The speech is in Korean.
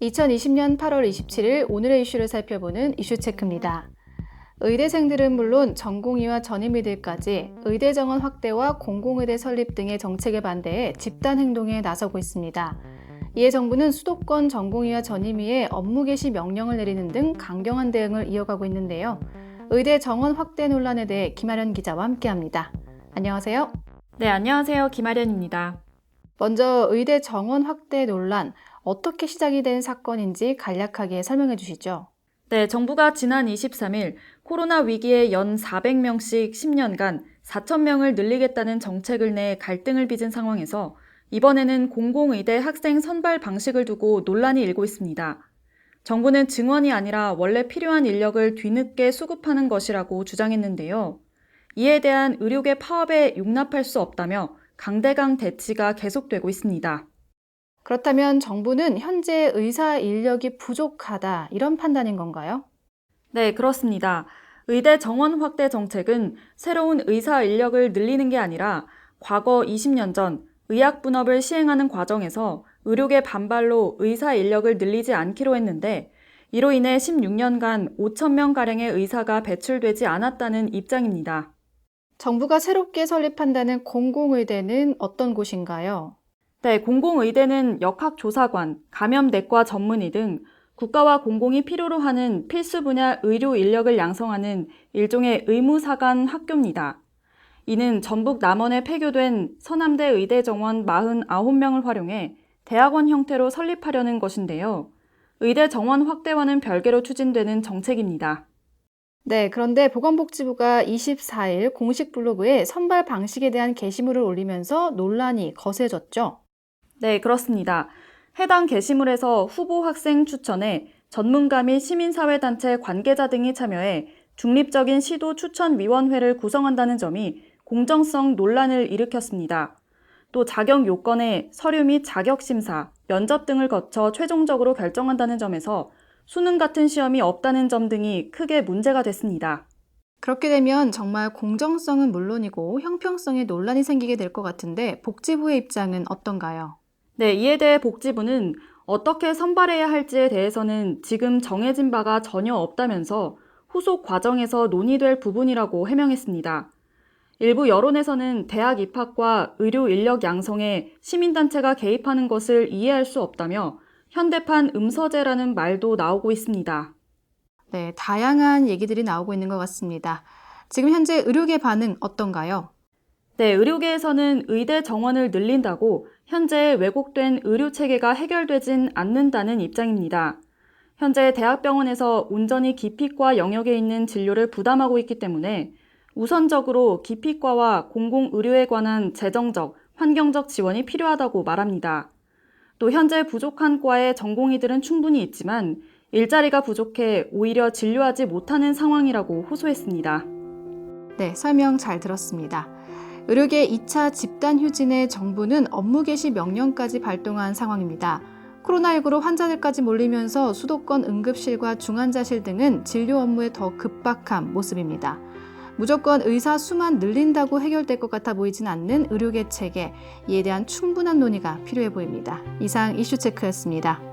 2020년 8월 27일 오늘의 이슈를 살펴보는 이슈체크입니다. 의대생들은 물론 전공의와 전임의들까지 의대 정원 확대와 공공의대 설립 등의 정책에 반대해 집단 행동에 나서고 있습니다. 이에 정부는 수도권 전공의와 전임의에 업무 개시 명령을 내리는 등 강경한 대응을 이어가고 있는데요. 의대 정원 확대 논란에 대해 김아련 기자와 함께합니다. 안녕하세요. 네, 안녕하세요. 김아련입니다. 먼저 의대 정원 확대 논란, 어떻게 시작이 된 사건인지 간략하게 설명해 주시죠. 네, 정부가 지난 23일 코로나 위기에 연 400명씩 10년간 4,000명을 늘리겠다는 정책을 내 갈등을 빚은 상황에서 이번에는 공공의대 학생 선발 방식을 두고 논란이 일고 있습니다. 정부는 증원이 아니라 원래 필요한 인력을 뒤늦게 수급하는 것이라고 주장했는데요. 이에 대한 의료계 파업에 용납할 수 없다며 강대강 대치가 계속되고 있습니다. 그렇다면 정부는 현재 의사 인력이 부족하다, 이런 판단인 건가요? 네, 그렇습니다. 의대 정원 확대 정책은 새로운 의사 인력을 늘리는 게 아니라 과거 20년 전 의학 분업을 시행하는 과정에서 의료계 반발로 의사 인력을 늘리지 않기로 했는데 이로 인해 16년간 5,000명가량의 의사가 배출되지 않았다는 입장입니다. 정부가 새롭게 설립한다는 공공의대는 어떤 곳인가요? 네, 공공의대는 역학조사관, 감염내과 전문의 등 국가와 공공이 필요로 하는 필수 분야 의료 인력을 양성하는 일종의 의무사관 학교입니다. 이는 전북 남원에 폐교된 서남대 의대 정원 49명을 활용해 대학원 형태로 설립하려는 것인데요. 의대 정원 확대와는 별개로 추진되는 정책입니다. 네, 그런데 보건복지부가 24일 공식 블로그에 선발 방식에 대한 게시물을 올리면서 논란이 거세졌죠. 네, 그렇습니다. 해당 게시물에서 후보 학생 추천에 전문가 및 시민사회단체 관계자 등이 참여해 중립적인 시도 추천위원회를 구성한다는 점이 공정성 논란을 일으켰습니다. 또 자격 요건에 서류 및 자격심사, 면접 등을 거쳐 최종적으로 결정한다는 점에서 수능 같은 시험이 없다는 점 등이 크게 문제가 됐습니다. 그렇게 되면 정말 공정성은 물론이고 형평성에 논란이 생기게 될 것 같은데 복지부의 입장은 어떤가요? 네, 이에 대해 복지부는 어떻게 선발해야 할지에 대해서는 지금 정해진 바가 전혀 없다면서 후속 과정에서 논의될 부분이라고 해명했습니다. 일부 여론에서는 대학 입학과 의료 인력 양성에 시민단체가 개입하는 것을 이해할 수 없다며 현대판 음서제라는 말도 나오고 있습니다. 네, 다양한 얘기들이 나오고 있는 것 같습니다. 지금 현재 의료계 반응 어떤가요? 네, 의료계에서는 의대 정원을 늘린다고 현재 왜곡된 의료 체계가 해결되진 않는다는 입장입니다. 현재 대학병원에서 온전히 기피과 영역에 있는 진료를 부담하고 있기 때문에 우선적으로 기피과와 공공의료에 관한 재정적, 환경적 지원이 필요하다고 말합니다. 또 현재 부족한 과의 전공의들은 충분히 있지만 일자리가 부족해 오히려 진료하지 못하는 상황이라고 호소했습니다. 네, 설명 잘 들었습니다. 의료계 2차 집단 휴진에 정부는 업무 개시 명령까지 발동한 상황입니다. 코로나19로 환자들까지 몰리면서 수도권 응급실과 중환자실 등은 진료 업무에 더 급박한 모습입니다. 무조건 의사 수만 늘린다고 해결될 것 같아 보이진 않는 의료계 체계, 이에 대한 충분한 논의가 필요해 보입니다. 이상 이슈체크였습니다.